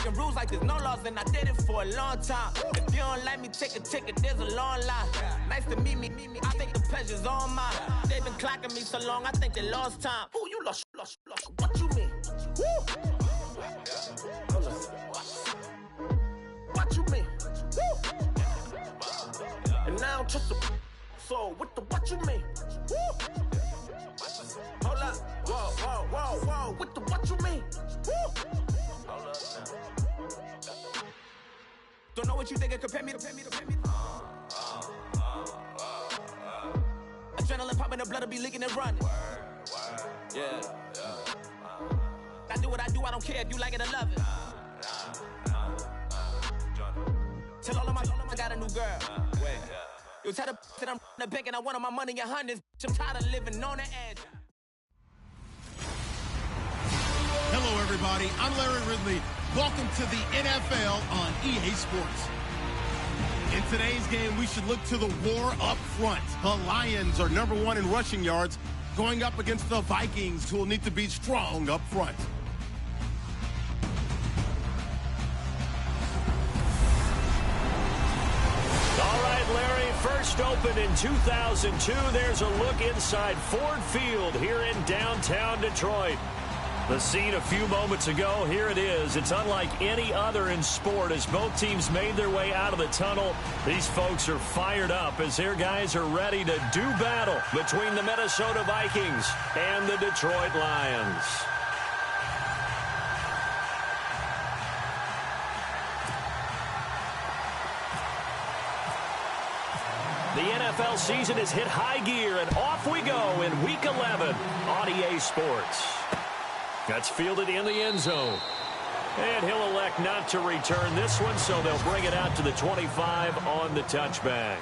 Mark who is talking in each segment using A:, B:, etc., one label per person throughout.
A: breaking rules like there's no laws, and I did it for a long time. If you don't like me, take a ticket, there's a long line. Nice to meet me, I think the pleasure's all mine. They've been clocking me so long, I think they lost time. Ooh, you lost, what you mean? Woo! What you mean? Woo! And now I don't trust the so what the what you mean? Woo! Hold up, whoa, what the what you mean? Woo! Hold up now. Don't know what you think it compare me to. Adrenaline popping, the blood'll be leaking and running. Yeah. I do what I do, I don't care if you like it or love it. Tell all of my I got a new girl. Wait. You tell the that I'm in the bank and I want all my money in hundreds. I'm tired of living on the edge.
B: Hello, everybody. I'm Larry Ridley. Welcome to the NFL on EA Sports. In today's game, we should look to the war up front. The Lions are #1 in rushing yards, going up against the Vikings, who will need to be strong up front.
C: All right, Larry, first opened in 2002. There's a look inside Ford Field here in downtown Detroit. The scene a few moments ago, here it is. It's unlike any other in sport as both teams made their way out of the tunnel. These folks are fired up as their guys are ready to do battle between the Minnesota Vikings and the Detroit Lions. The NFL season has hit high gear, and off we go in Week 11 on EA Sports. That's fielded in the end zone. And he'll elect not to return this one, so they'll bring it out to the 25 on the touchback.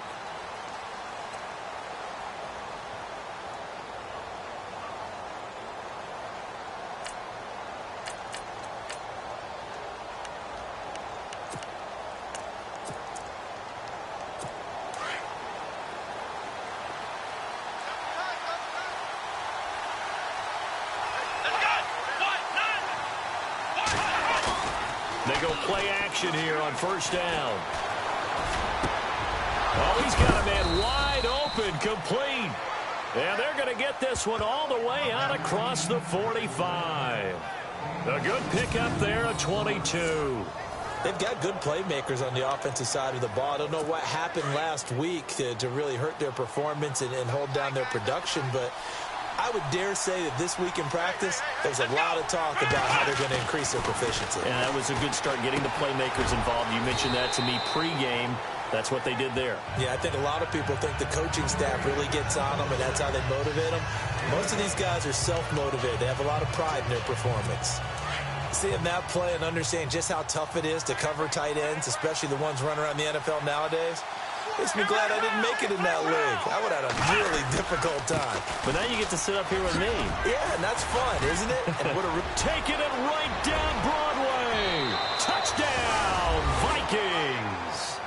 C: They go play action here on first down. Oh, he's got a man wide open, complete. And they're going to get this one all the way out across the 45. A good pickup there, a 22.
D: They've got good playmakers on the offensive side of the ball. I don't know what happened last week to really hurt their performance and hold down their production, but I would dare say that this week in practice, there's a lot of talk about how they're going to increase their proficiency.
C: And that was a good start, getting the playmakers involved. You mentioned that to me pregame. That's what they did there.
D: Yeah, I think a lot of people think the coaching staff really gets on them, and that's how they motivate them. Most of these guys are self-motivated. They have a lot of pride in their performance. Seeing that play and understanding just how tough it is to cover tight ends, especially the ones running around the NFL nowadays, makes me glad I didn't make it in that league. I would have had a really difficult time.
C: But now you get to sit up here with me.
D: Yeah, and that's fun, isn't it? And
C: taking it right down Broadway. Touchdown, Vikings.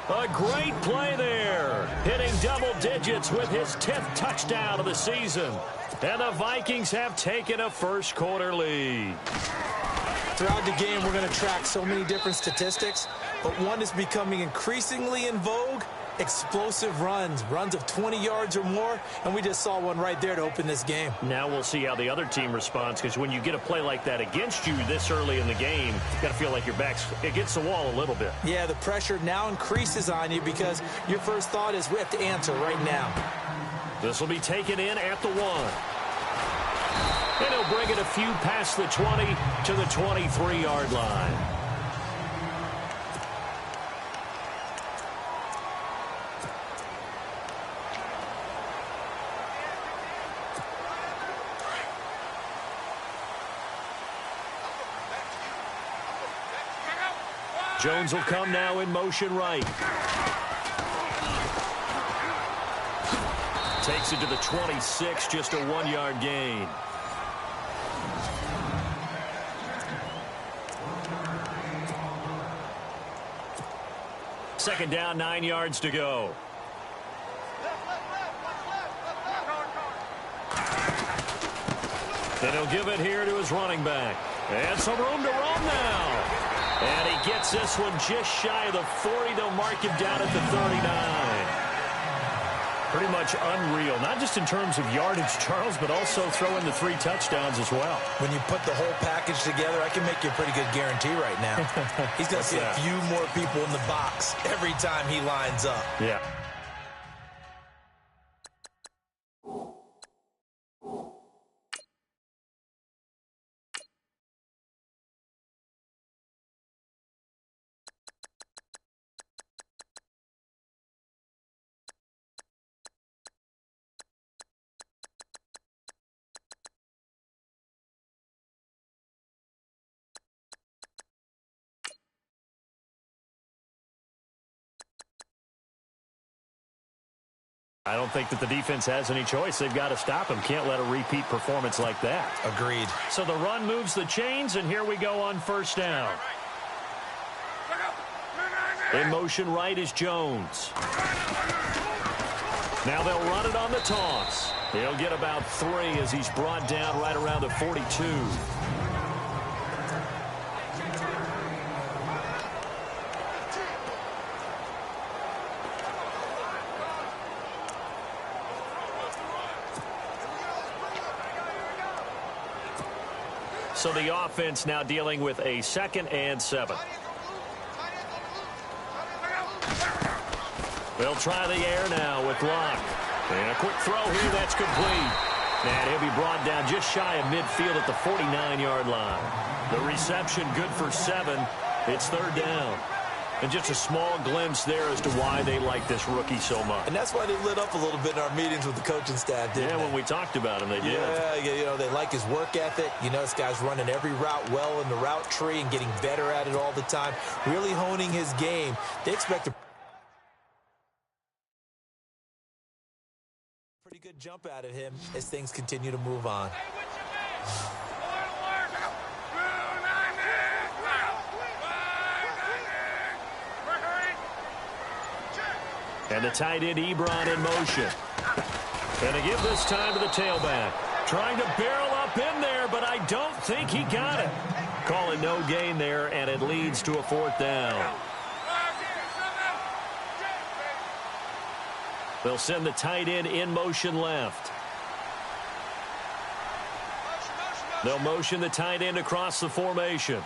C: A great play there. Hitting double digits with his 10th touchdown of the season. And the Vikings have taken a first quarter lead.
D: Throughout the game, we're going to track so many different statistics, but one is becoming increasingly in vogue: explosive runs of 20 yards or more, and we just saw one right there to open this game.
C: Now we'll see how the other team responds, because when you get a play like that against you this early in the game, you got to feel like your back's against the wall a little bit.
D: Yeah, the pressure now increases on you because your first thought is we have to answer right now.
C: This will be taken in at the 1. And he'll bring it a few past the 20 to the 23-yard line. Jones will come now in motion right. Takes it to the 26, just a 1-yard gain. Second down, 9 yards to go. And he'll give it here to his running back. And some room to roam now. gets this one just shy of the 40. They'll mark him down at the 39. Pretty much unreal, not just in terms of yardage, Charles, but also throwing the 3 touchdowns as well.
D: When you put the whole package together, I can make you a pretty good guarantee right now. He's going to see a few more people in the box every time he lines up.
C: Yeah. I don't think that the defense has any choice. They've got to stop him. Can't let a repeat performance like that.
D: Agreed.
C: So the run moves the chains, and here we go on first down. In motion right is Jones. Now they'll run it on the toss. He'll get about 3 as he's brought down right around the 42. So the offense now dealing with a 2nd and 7. They'll try the air now with Locke. And a quick throw here, that's complete. And he'll be brought down just shy of midfield at the 49-yard line. The reception good for 7. It's 3rd down. And just a small glimpse there as to why they like this rookie so much.
D: And that's why they lit up a little bit in our meetings with the coaching staff, didn't they?
C: Yeah, when we talked about him, they did.
D: Yeah, you know, they like his work ethic. You know, this guy's running every route well in the route tree and getting better at it all the time, really honing his game. They expect a pretty good jump out of him as things continue to move on.
C: And the tight end, Ebron, in motion. And to give this time to the tailback. Trying to barrel up in there, but I don't think he got it. Calling no gain there, and it leads to a 4th down. They'll send the tight end in motion left. They'll motion the tight end across the formation.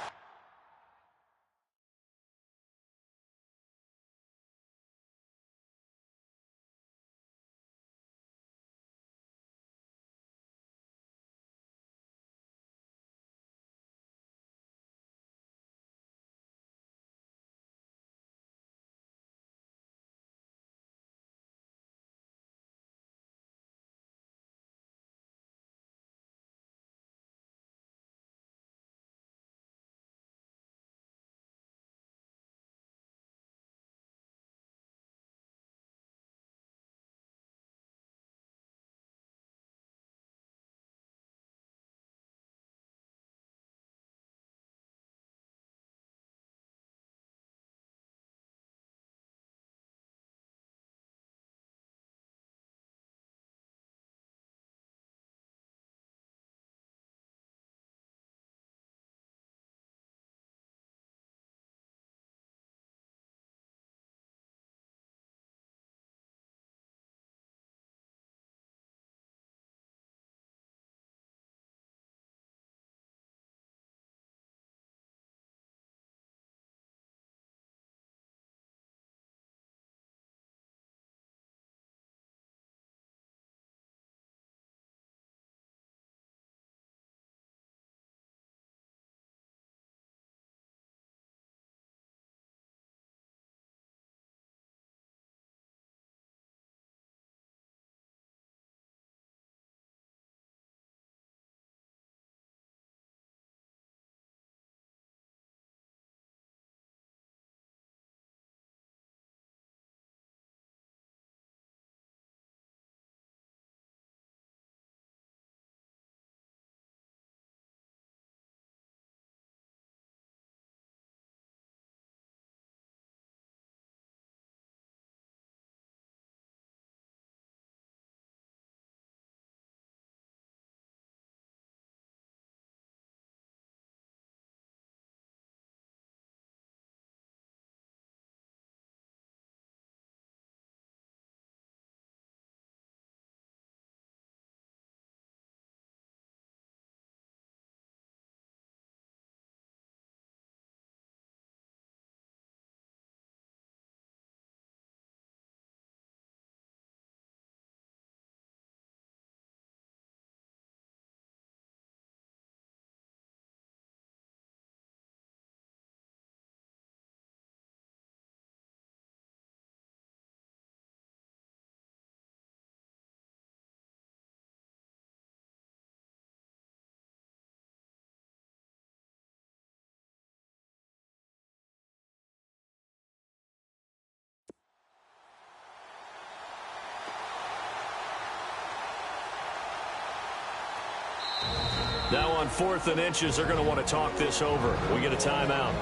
C: Now on 4th and inches, they're going to want to talk this over. We get a timeout.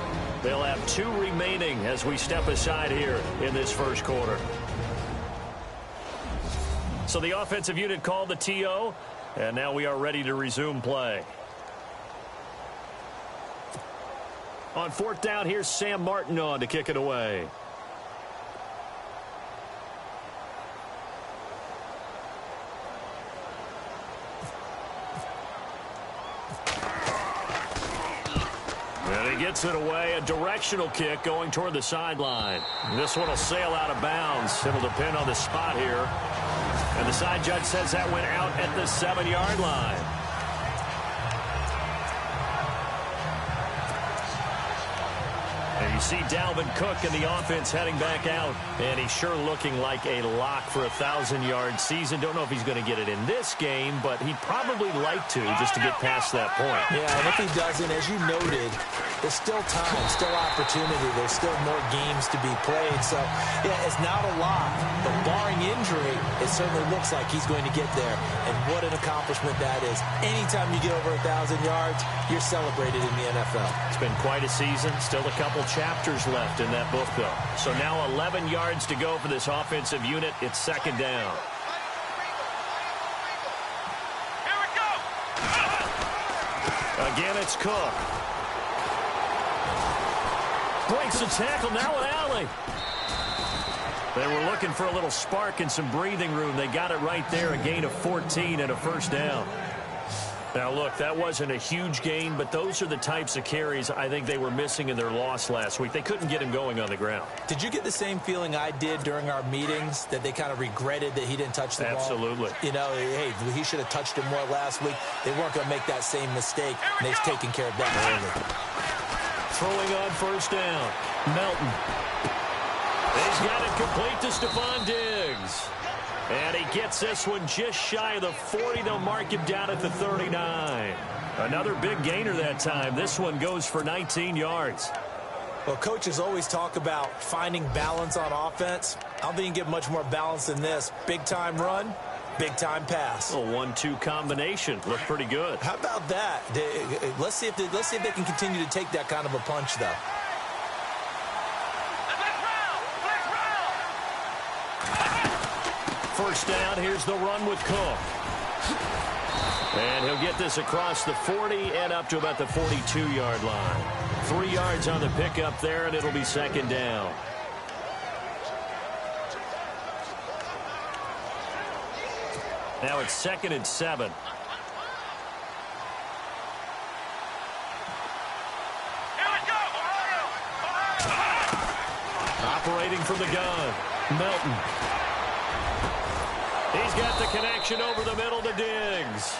C: They'll have 2 remaining as we step aside here in this first quarter. So the offensive unit called the TO, and now we are ready to resume play. On 4th down, here's Sam Martin on to kick it away. And he gets it away, a directional kick going toward the sideline. This one will sail out of bounds. It'll depend on the spot here. And the side judge says that went out at the 7-yard line. And you see Dalvin Cook in the offense heading back out. And he's sure looking like a lock for a 1,000-yard season. Don't know if he's going to get it in this game, but he'd probably like to just to get past that point.
D: Yeah, and if he doesn't, as you noted, there's still time, still opportunity. There's still more games to be played. So, yeah, it's not a lot. But barring injury, it certainly looks like he's going to get there. And what an accomplishment that is. Anytime you get over 1,000 yards, you're celebrated in the NFL.
C: It's been quite a season. Still a couple chapters left in that book, though. So now 11 yards to go for this offensive unit. It's 2nd down.
A: Here we go.
C: Again, it's Cook. Breaks the tackle, now an alley. They were looking for a little spark and some breathing room. They got it right there, a gain of 14 and a 1st down. Now, look, that wasn't a huge gain, but those are the types of carries I think they were missing in their loss last week. They couldn't get him going on the ground.
D: Did you get the same feeling I did during our meetings, that they kind of regretted that he didn't touch the ball?
C: Absolutely.
D: You know, hey, he should have touched it more last week. They weren't going to make that same mistake, and they've taken care of that early.
C: Throwing on 1st down. Melton. He's got it complete to Stephon Diggs. And he gets this one just shy of the 40. They'll mark him down at the 39. Another big gainer that time. This one goes for 19 yards.
D: Well, coaches always talk about finding balance on offense. I don't think you can get much more balance than this. Big-time run, big-time pass.
C: A 1-2 combination. Looked pretty good.
D: How about that? Let's see if they can continue to take that kind of a punch, though.
C: First down, here's the run with Cook. And he'll get this across the 40 and up to about the 42-yard line. 3 yards on the pickup there, and it'll be 2nd down. Now it's 2nd and 7. Operating from the gun, Melton. He's got the connection over the middle to Diggs.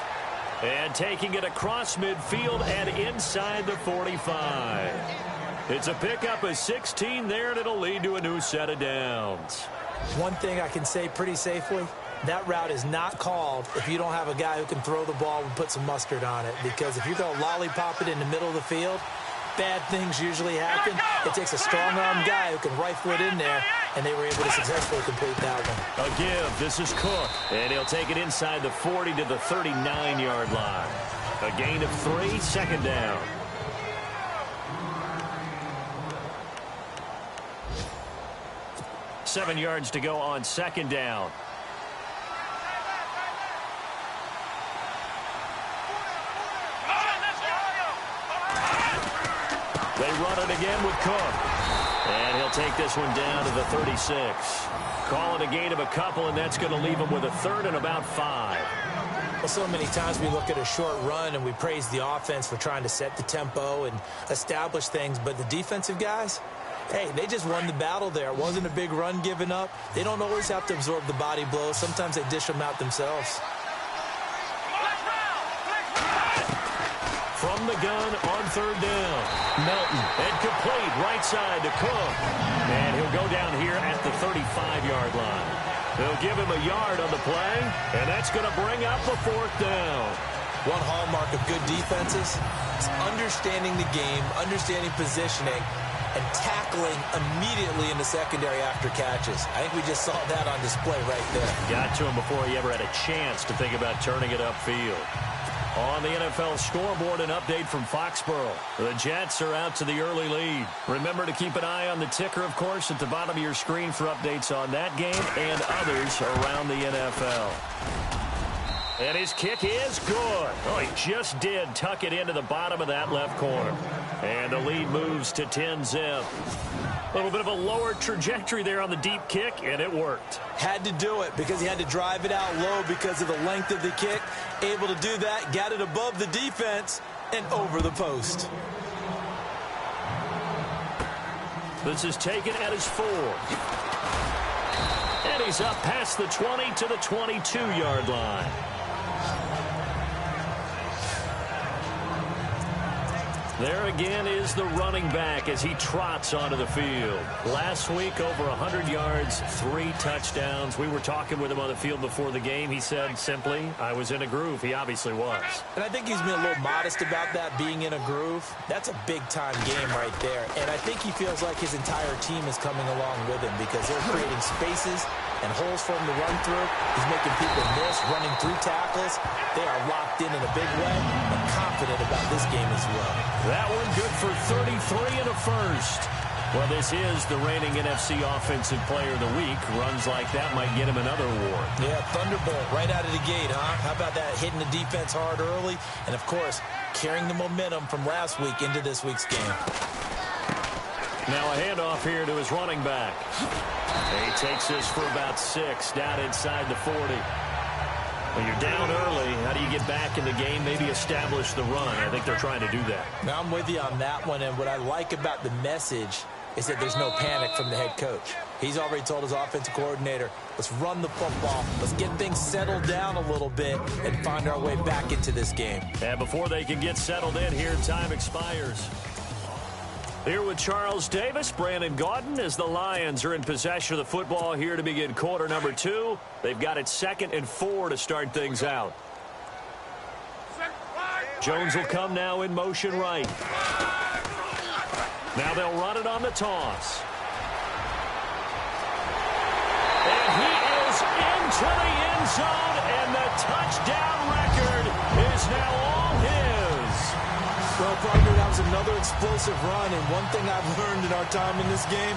C: And taking it across midfield and inside the 45. It's a pickup of 16 there, and it'll lead to a new set of downs.
D: One thing I can say pretty safely, that route is not called if you don't have a guy who can throw the ball and put some mustard on it. Because if you're going to lollipop it in the middle of the field, bad things usually happen. It takes a strong-arm guy who can rifle it in there, and they were able to successfully complete that one.
C: A give. This is Cook, and he'll take it inside the 40 to the 39-yard line. A gain of 3, 2nd down. Seven yards to go on 2nd down. They run it again with Cook. And he'll take this one down to the 36. Call it a gain of a couple, and that's going to leave him with a 3rd and about 5.
D: Well, so many times we look at a short run and we praise the offense for trying to set the tempo and establish things. But the defensive guys, hey, they just won the battle there. It wasn't a big run given up. They don't always have to absorb the body blows. Sometimes they dish them out themselves.
C: From the gun on 3rd down. Melton, and complete right side to Cook. And he'll go down here at the 35-yard line. They'll give him a yard on the play, and that's going to bring up a 4th down.
D: One hallmark of good defenses is understanding the game, understanding positioning, and tackling immediately in the secondary after catches. I think we just saw that on display right there.
C: Got to him before he ever had a chance to think about turning it upfield. On the NFL scoreboard, an update from Foxborough. The Jets are out to the early lead. Remember to keep an eye on the ticker, of course, at the bottom of your screen for updates on that game and others around the NFL. And his kick is good. Oh, he just did tuck it into the bottom of that left corner. And the lead moves to 10-zip. A little bit of a lower trajectory there on the deep kick, and it worked.
D: Had to do it because he had to drive it out low because of the length of the kick. Able to do that, got it above the defense, and over the post.
C: This is taken at his 4. And he's up past the 20 to the 22-yard line. There again is the running back as he trots onto the field. Last week, over 100 yards, 3 touchdowns. We were talking with him on the field before the game. He said simply, I was in a groove. He obviously was.
D: And I think he's been a little modest about that, being in a groove. That's a big-time game right there. And I think he feels like his entire team is coming along with him because they're creating spaces and holes for him to run through. He's making people miss, running through tackles. They are locked in a big way and confident about this game as well.
C: That one good for 33 and a first. Well, this is the reigning NFC Offensive Player of the Week. Runs like that might get him another award.
D: Yeah, Thunderbolt right out of the gate, huh? How about that? Hitting the defense hard early. And, of course, carrying the momentum from last week into this week's game.
C: Now a handoff here to his running back. He takes this for about 6 down inside the 40. When you're down early, how do you get back in the game, maybe establish the run? I think they're trying to do that.
D: Now, I'm with you on that one, and what I like about the message is that there's no panic from the head coach. He's already told his offensive coordinator, let's run the football, let's get things settled down a little bit and find our way back into this game.
C: And before they can get settled in here, time expires. Here with Charles Davis, Brandon Gaudin, as the Lions are in possession of the football here to begin quarter number 2. They've got it 2nd and 4 to start things out. Jones will come now in motion right. Now they'll run it on the toss. And he is into the end zone, and the touchdown record is now all his.
D: Well, partner, that was another explosive run, and one thing I've learned in our time in this game,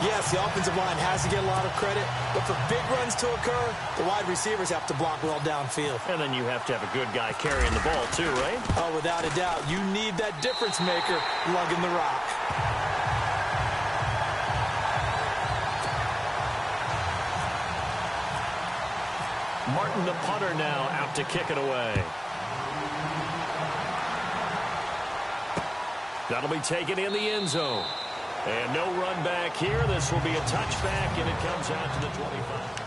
D: yes, the offensive line has to get a lot of credit, but for big runs to occur, the wide receivers have to block well downfield.
C: And then you have to have a good guy carrying the ball too, right?
D: Oh, without a doubt. You need that difference maker lugging the rock.
C: Martin, the punter, now out to kick it away. That'll be taken in the end zone. And no run back here. This will be a touchback, and it comes out to the 25.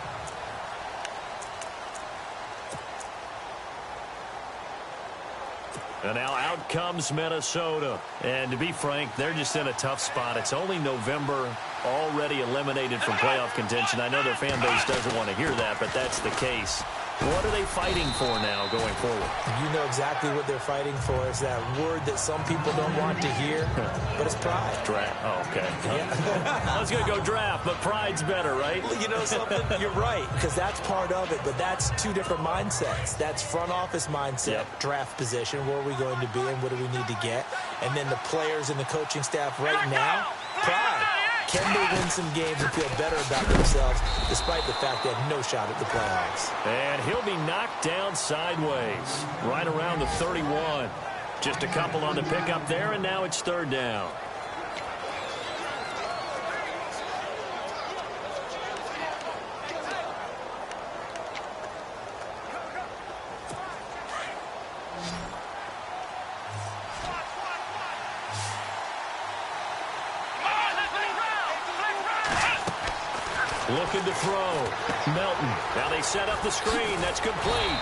C: And now out comes Minnesota. And to be frank, they're just in a tough spot. It's only November, already eliminated from playoff contention. I know their fan base doesn't want to hear that, but that's the case. What are they fighting for now going forward?
D: You know exactly what they're fighting for. Is that word that some people don't want to hear, but it's pride.
C: Draft. Oh, okay. Yeah. I was going to go draft, but pride's better, right?
D: You know something? You're right, because that's part of it, but that's 2 different mindsets. That's front office mindset, draft position, where are we going to be and what do we need to get? And then the players and the coaching staff right now, pride. Can they win some games and feel better about themselves despite the fact they have no shot at the playoffs?
C: And he'll be knocked down sideways right around the 31. Just a couple on the pickup there, and now it's 3rd down. Looking to throw. Melton. Now they set up the screen. That's complete.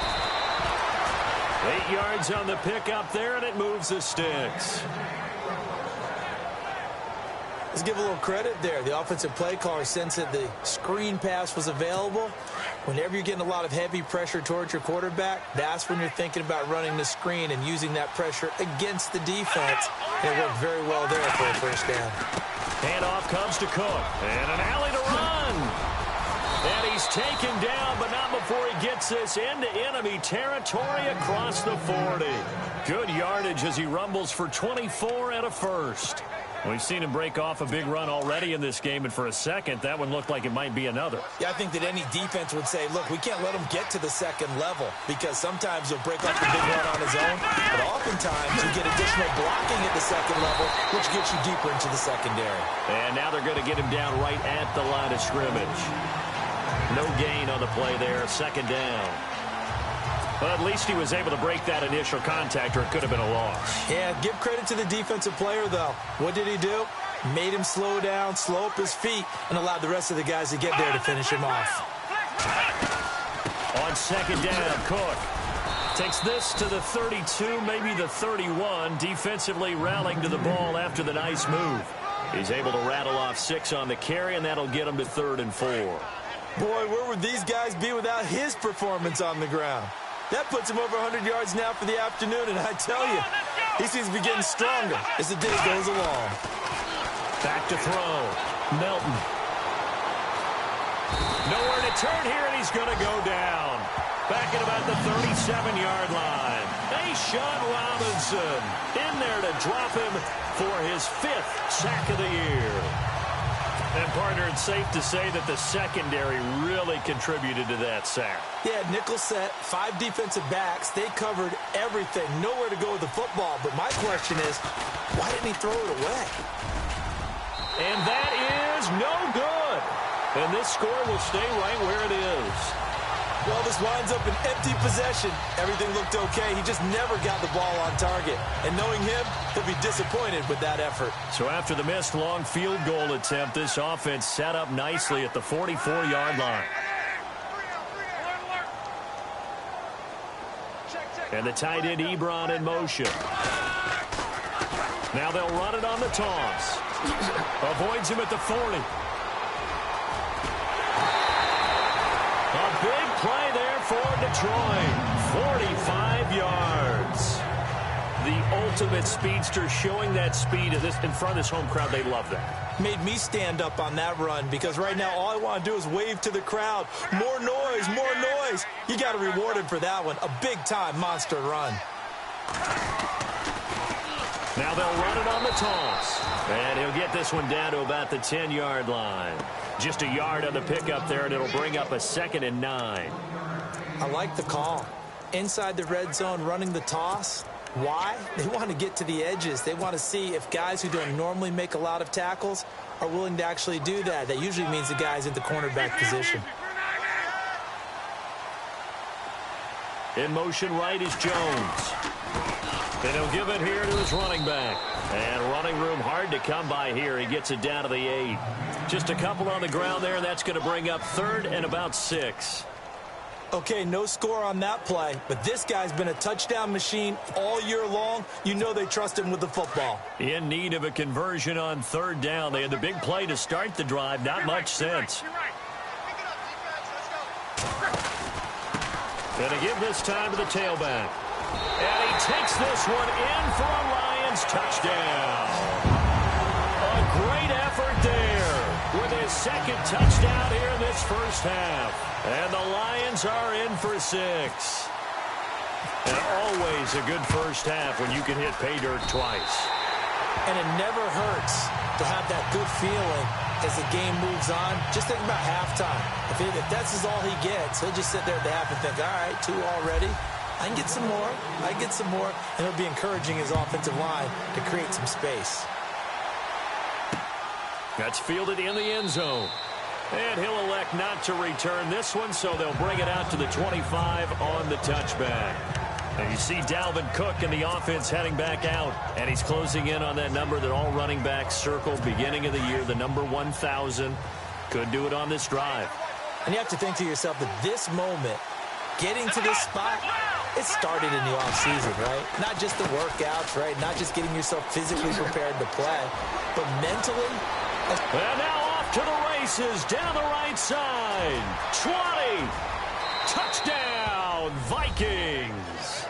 C: 8 yards on the pickup there, and it moves the sticks.
D: Let's give a little credit there. The offensive play caller sensed that the screen pass was available. Whenever you're getting a lot of heavy pressure towards your quarterback, that's when you're thinking about running the screen and using that pressure against the defense. And it worked very well there for a 1st down.
C: Handoff comes to Cook. And an alley to run. And he's taken down, but not before he gets this into enemy territory across the 40. Good yardage as he rumbles for 24 and a first. We've seen him break off a big run already in this game, and for a second, that one looked like it might be another.
D: Yeah, I think that any defense would say, look, we can't let him get to the second level, because sometimes he'll break off a big run on his own, but oftentimes you get additional blocking at the second level, which gets you deeper into the secondary.
C: And now they're going to get him down right at the line of scrimmage. No gain on the play there, second down. But at least he was able to break that initial contact, or it could have been a loss.
D: Yeah, give credit to the defensive player, though. What did he do? Made him slow down, slow up his feet, and allowed the rest of the guys to get there to finish him off.
C: On second down, Cook takes this to the 32, maybe the 31, defensively rallying to the ball after the nice move. He's able to rattle off 6 on the carry, and that'll get him to 3rd and 4.
D: Boy, where would these guys be without his performance on the ground? That puts him over 100 yards now for the afternoon, and I tell you, he seems to be getting stronger as the day goes along.
C: Back to throw. Melton. Nowhere to turn here, and he's going to go down. Back at about the 37-yard line. Sean Robinson in there to drop him for his 5th sack of the year. And, partner, it's safe to say that the secondary really contributed to that sack.
D: Yeah, nickel set, 5 defensive backs. They covered everything. Nowhere to go with the football. But my question is, why didn't he throw it away?
C: And that is no good. And this score will stay right where it is.
D: Well, this winds up an empty possession. Everything looked okay. He just never got the ball on target. And knowing him, he'll be disappointed with that effort.
C: So after the missed long field goal attempt, this offense set up nicely at the 44-yard line. And the tight end Ebron in motion. Now they'll run it on the toss. Avoids him at the 40. A big play there for Detroit. 45 yards. The ultimate speedster, showing that speed in front of this home crowd. They love that.
D: Made me stand up on that run, because right now all I want to do is wave to the crowd. More noise, more noise. You got to reward him for that one. A big-time monster run.
C: Now they'll run it on the toss. And he'll get this one down to about the 10-yard line. Just a yard on the pickup there, and it'll bring up a 2nd and 9.
D: I like the call. Inside the red zone, running the toss. Why? They want to get to the edges. They want to see if guys who don't normally make a lot of tackles are willing to actually do that. That usually means the guy's in the cornerback position.
C: In motion right is Jones. And he'll give it here to his running back. And running room hard to come by here. He gets it down to the 8. Just a couple on the ground there, and that's going to bring up 3rd and about 6.
D: Okay, no score on that play, but this guy's been a touchdown machine all year long. You know they trust him with the football.
C: In need of a conversion on 3rd down. They had the big play to start the drive. Not much sense. Going to give this time to the tailback. And he takes this one in for a Lions touchdown. A great effort there with his 2nd touchdown here in this first half. And the Lions are in for 6. And always a good first half when you can hit pay dirt twice.
D: And it never hurts to have that good feeling as the game moves on. Just think about halftime. If that's all he gets, he'll just sit there at the half and think, all right, 2 already. I can get some more. I can get some more. And he'll be encouraging his offensive line to create some space.
C: That's fielded in the end zone. And he'll elect not to return this one, so they'll bring it out to the 25 on the touchback. And you see Dalvin Cook in the offense heading back out, and he's closing in on that number that all running backs circled beginning of the year, the number 1,000. Could do it on this drive.
D: And you have to think to yourself that this moment, getting to this spot, it started in the offseason, right? Not just the workouts, right? Not just getting yourself physically prepared to play, but mentally.
C: And now off to the races down the right side. 20. Touchdown, Vikings.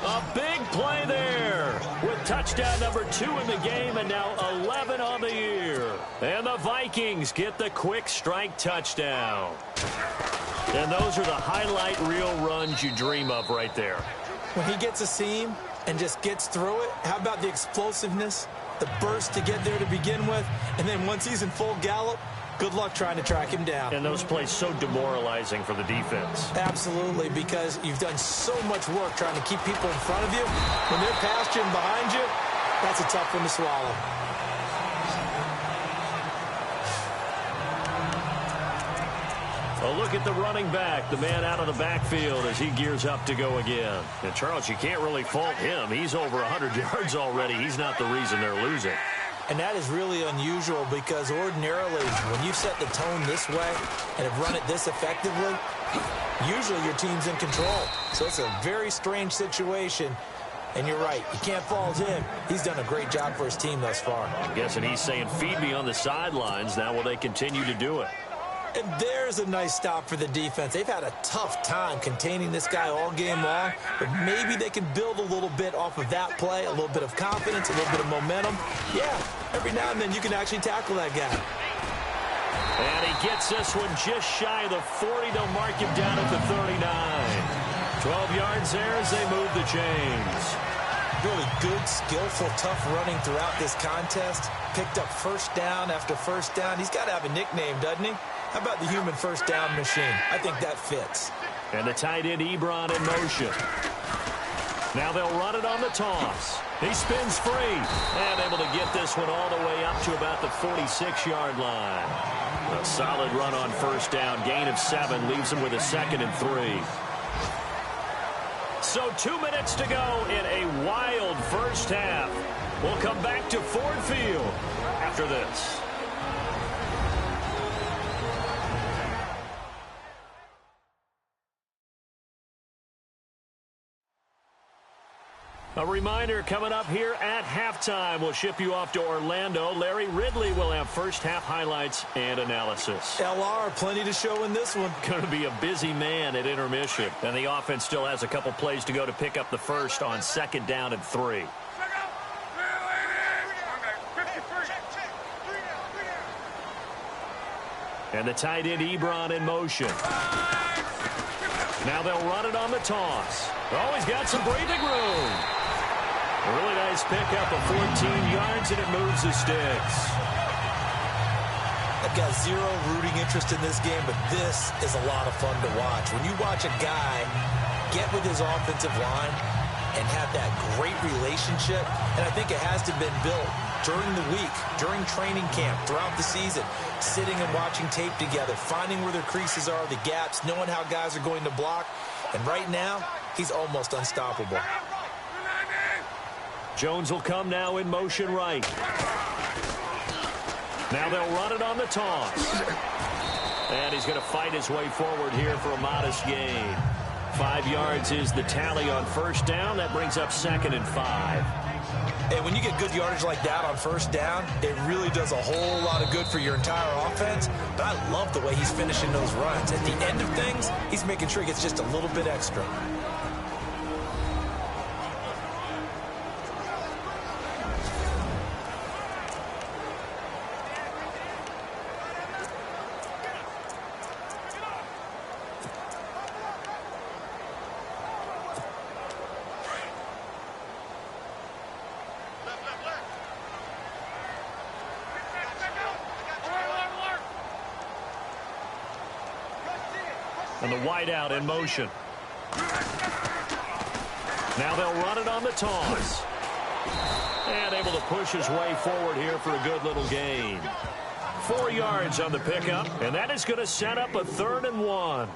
C: A big play there with touchdown number 2 in the game, and now 11 on the year. And the Vikings get the quick strike touchdown. And those are the highlight reel runs you dream of right there.
D: When he gets a seam and just gets through it, how about the explosiveness, the burst to get there to begin with, and then once he's in full gallop, good luck trying to track him down.
C: And those plays so demoralizing for the defense.
D: Absolutely, because you've done so much work trying to keep people in front of you. When they're past you and behind you, that's a tough one to swallow.
C: A look at the running back, the man out of the backfield as he gears up to go again. And, Charles, you can't really fault him. He's over 100 yards already. He's not the reason they're losing.
D: And that is really unusual because ordinarily when you set the tone this way and have run it this effectively, usually your team's in control. So it's a very strange situation. And you're right, you can't fault him. He's done a great job for his team thus far.
C: I'm guessing he's saying, feed me on the sidelines. Now will they continue to do it?
D: And there's a nice stop for the defense. They've had a tough time containing this guy all game long, but maybe they can build a little bit off of that play, a little bit of confidence, a little bit of momentum. Yeah, every now and then you can actually tackle that guy.
C: And he gets this one just shy of the 40. They'll mark him down at the 39. 12 yards there as they move the chains.
D: Really good, skillful, tough running throughout this contest. Picked up first down after first down. He's got to have a nickname, doesn't he? How about the human first down machine? I think that fits.
C: And the tight end Ebron in motion. Now they'll run it on the toss. He spins free. And able to get this one all the way up to about the 46-yard line. A solid run on first down. Gain of 7 leaves him with a 2nd and 3. So 2 minutes to go in a wild first half. We'll come back to Ford Field after this. A reminder coming up here at halftime. We'll ship you off to Orlando. Larry Ridley will have first half highlights and analysis.
D: LR, plenty to show in this one.
C: Going to be a busy man at intermission. And the offense still has a couple plays to go to pick up the first on 2nd down and 3. And the tight end Ebron in motion. Now they'll run it on the toss. Oh, he's got some breathing room. A really nice pickup of 14 yards, and it moves the sticks.
D: I've got zero rooting interest in this game, but this is a lot of fun to watch. When you watch a guy get with his offensive line and have that great relationship, and I think it has to have been built during the week, during training camp, throughout the season, sitting and watching tape together, finding where their creases are, the gaps, knowing how guys are going to block. And right now, he's almost unstoppable.
C: Jones will come now in motion right. Now they'll run it on the toss. And he's going to fight his way forward here for a modest gain. 5 yards is the tally on first down. That brings up 2nd and 5.
D: And when you get good yardage like that on first down, it really does a whole lot of good for your entire offense. But I love the way he's finishing those runs. At the end of things, he's making sure he gets just a little bit extra.
C: And the wideout in motion. Now they'll run it on the toss. And able to push his way forward here for a good little gain. 4 yards on the pickup, and that is going to set up a 3rd and 1.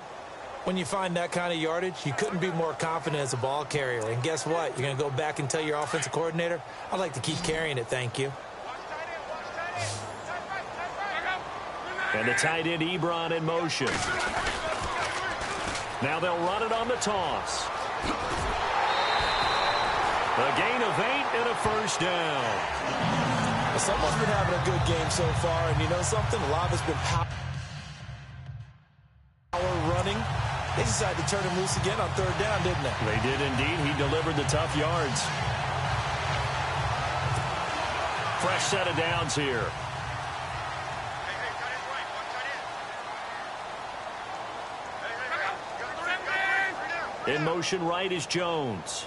D: When you find that kind of yardage, you couldn't be more confident as a ball carrier. And guess what? You're going to go back and tell your offensive coordinator, I'd like to keep carrying it, thank you.
C: And the tight end Ebron in motion. Now they'll run it on the toss. A gain of 8 and a first down.
D: Someone's been having a good game so far, and you know something? A lot of it's been power running. They decided to turn him loose again on 3rd down, didn't they?
C: They did indeed. He delivered the tough yards. Fresh set of downs here. In motion right is Jones.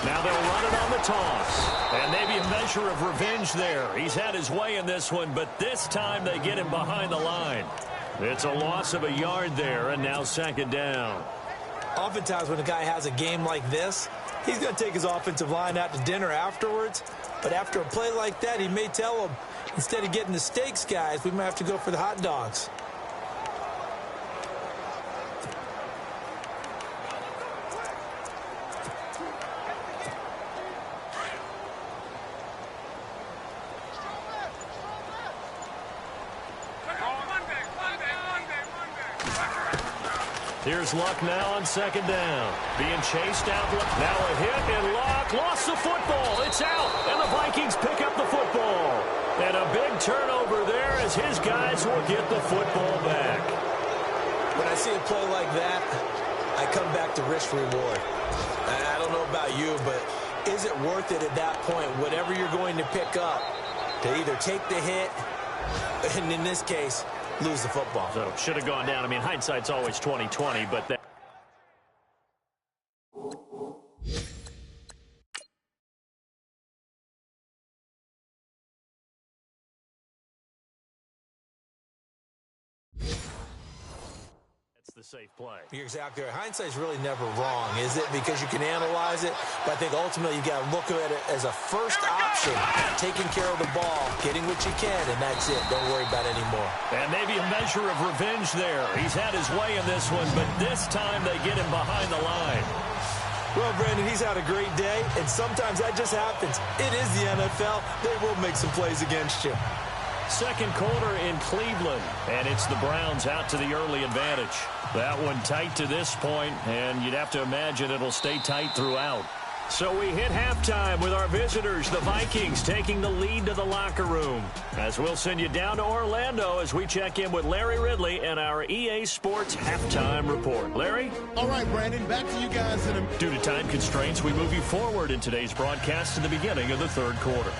C: Now they'll run it on the toss. And maybe a measure of revenge there. He's had his way in this one, but this time they get him behind the line. It's a loss of a yard there, and now second down.
D: Oftentimes when a guy has a game like this, he's going to take his offensive line out to dinner afterwards. But after a play like that, he may tell them, instead of getting the steaks, guys, we might have to go for the hot dogs.
C: Here's Luck now on second down. Being chased out. Now a hit, and Luck lost the football. It's out, and the Vikings pick up the football. And a big turnover there as his guys will get the football back.
D: When I see a play like that, I come back to risk-reward. I don't know about you, but is it worth it at that point, whatever you're going to pick up, to either take the hit, and in this case, lose the football?
C: So should have gone down. I mean, hindsight's always 20/20, but that. That's the safe play.
D: You're exactly right. Hindsight's really never wrong, is it? Because you can analyze it, but I think ultimately you got to look at it as a first option, taking care of the ball, getting what you can, and that's it. Don't worry about it anymore.
C: And maybe a measure of revenge there. He's had his way in this one, but this time they get him behind the line.
D: Well, Brandon, he's had a great day, and sometimes that just happens. It is the NFL. They will make some plays against you.
C: Second quarter in Cleveland, and it's the Browns out to the early advantage. That one tight to this point, and you'd have to imagine it'll stay tight throughout. So we hit halftime with our visitors, the Vikings, taking the lead to the locker room. As we'll send you down to Orlando as we check in with Larry Ridley and our EA Sports halftime report. Larry?
B: All right, Brandon, back to you guys in a...
C: Due to time constraints, we move you forward in today's broadcast to the beginning of the third quarter.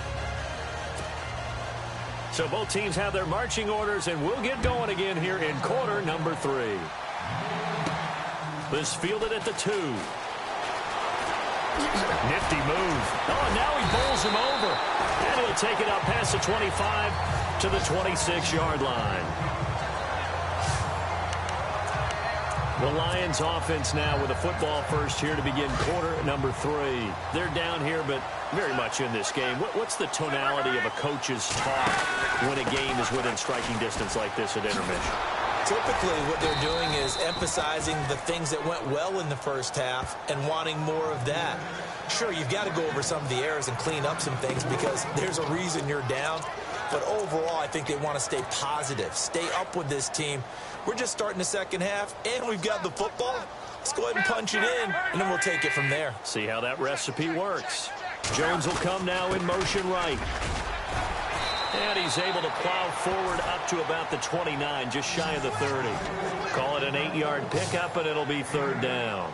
C: So both teams have their marching orders, and we'll get going again here in quarter number 3. This fielded at the 2. Nifty move. Oh, now he bowls him over. And he'll take it out past the 25 to the 26-yard line. The Lions offense now with a football first here to begin quarter number 3. They're down here, but very much in this game. What's the tonality of a coach's talk when a game is within striking distance like this at intermission?
D: Typically, what they're doing is emphasizing the things that went well in the first half and wanting more of that. Sure, you've got to go over some of the errors and clean up some things because there's a reason you're down. But overall, I think they want to stay positive, stay up with this team. We're just starting the second half, and we've got the football. Let's go ahead and punch it in, and then we'll take it from there.
C: See how that recipe works. Jones will come now in motion right. And he's able to plow forward up to about the 29, just shy of the 30. Call it an 8-yard pickup, and it'll be third down.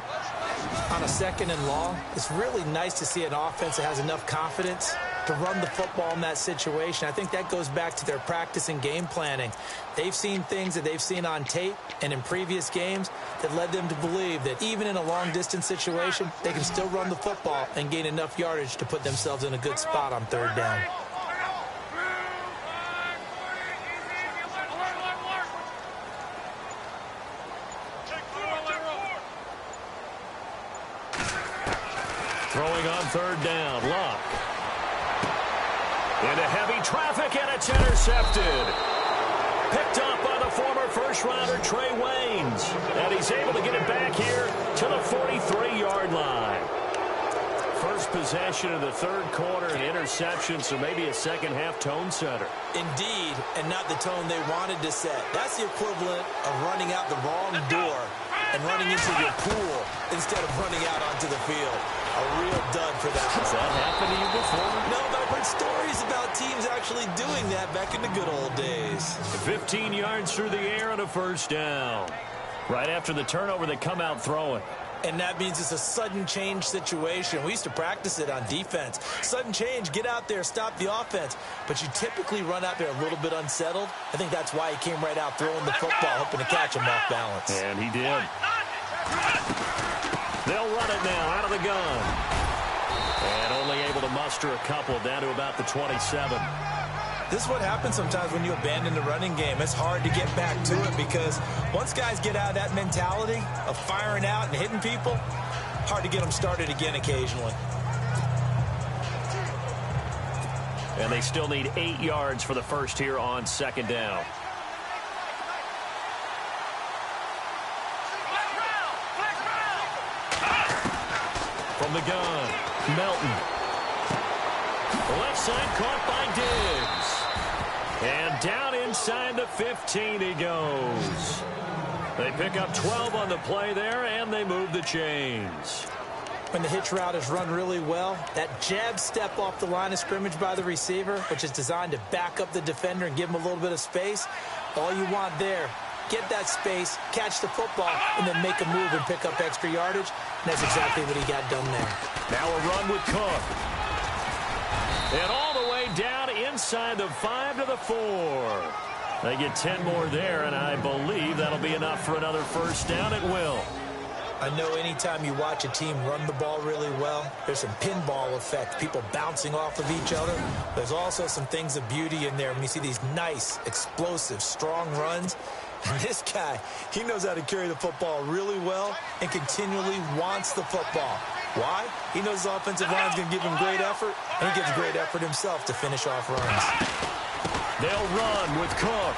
D: On a second and long, it's really nice to see an offense that has enough confidence to run the football in that situation. I think that goes back to their practice and game planning. They've seen things that they've seen on tape and in previous games that led them to believe that even in a long-distance situation, they can still run the football and gain enough yardage to put themselves in a good spot on third down.
C: Throwing on third down, Luck. Into heavy traffic, and it's intercepted. Picked up by the former first-rounder Trey Waynes. And he's able to get it back here to the 43-yard line. First possession of the third quarter, an interception, so maybe a second-half tone setter.
D: Indeed, and not the tone they wanted to set. That's the equivalent of running out the wrong door and running into your pool instead of running out onto the field. A real dud for that.
C: Has that happened to you before?
D: No, but I've heard stories about teams actually doing that back in the good old days.
C: 15 yards through the air and a first down. Right after the turnover, they come out throwing.
D: And that means it's a sudden change situation. We used to practice it on defense. Sudden change, get out there, stop the offense. But you typically run out there a little bit unsettled. I think that's why he came right out throwing the football, hoping to catch him off balance.
C: And he did. They'll run it now out of the gun. And only able to muster a couple down to about the 27.
D: This is what happens sometimes when you abandon the running game. It's hard to get back to it because once guys get out of that mentality of firing out and hitting people, hard to get them started again occasionally.
C: And they still need 8 yards for the first here on second down. From the gun, Melton. Left side caught by Diggs. And down inside the 15 he goes. They pick up 12 on the play there, and they move the chains.
D: When the hitch route is run really well, that jab step off the line of scrimmage by the receiver, which is designed to back up the defender and give him a little bit of space, all you want there, get that space, catch the football, and then make a move and pick up extra yardage. And that's exactly what he got done there.
C: Now a run with Cook. And all the way down inside the 5 to the 4. They get 10 more there, and I believe that'll be enough for another first down. It will.
D: I know anytime you watch a team run the ball really well, there's some pinball effect, people bouncing off of each other. There's also some things of beauty in there when you see these nice, explosive, strong runs. And this guy, he knows how to carry the football really well and continually wants the football. Why? He knows the offensive line's going to give him great effort, and he gives great effort himself to finish off runs.
C: They'll run with Cook.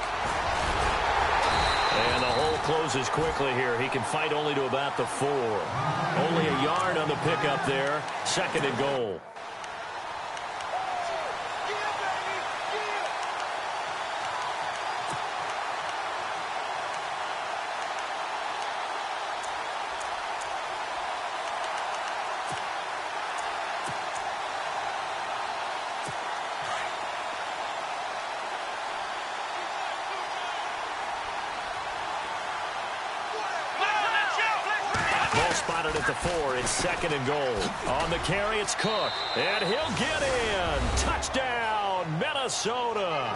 C: And the hole closes quickly here. He can fight only to about the 4. Only a yard on the pickup there. Second and goal. Spotted at the 4. It's second and goal. On the carry, it's Cook. And he'll get in. Touchdown, Minnesota.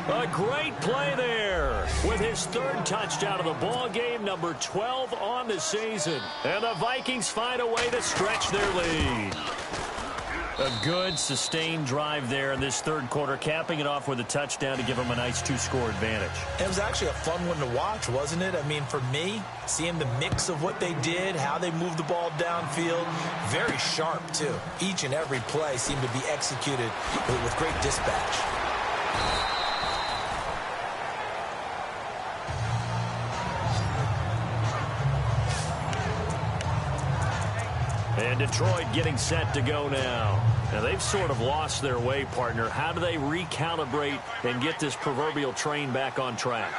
C: A great play there with his 3rd touchdown of the ball game, number 12 on the season. And the Vikings find a way to stretch their lead. A good, sustained drive there in this 3rd quarter, capping it off with a touchdown to give them a nice 2-score advantage.
D: It was actually a fun one to watch, wasn't it? I mean, for me, seeing the mix of what they did, how they moved the ball downfield, very sharp, too. Each and every play seemed to be executed with great dispatch.
C: And Detroit getting set to go now. Now, they've sort of lost their way, partner. How do they recalibrate and get this proverbial train back on track?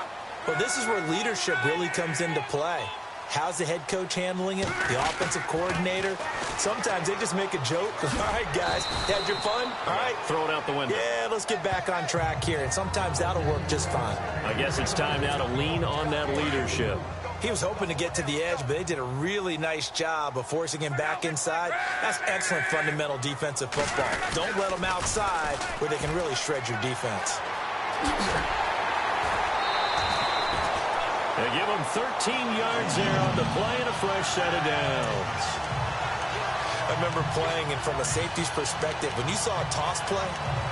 D: Well, this is where leadership really comes into play. How's the head coach handling it? The offensive coordinator? Sometimes they just make a joke. All right, guys, had your fun? All right.
C: Throw it out the window.
D: Yeah, let's get back on track here. And sometimes that'll work just fine.
C: I guess it's time now to lean on that leadership.
D: He was hoping to get to the edge, but they did a really nice job of forcing him back inside. That's excellent fundamental defensive football. Don't let them outside where they can really shred your defense.
C: They give him 13 yards there on the play and a fresh set of downs.
D: I remember playing, and from a safety's perspective, when you saw a toss play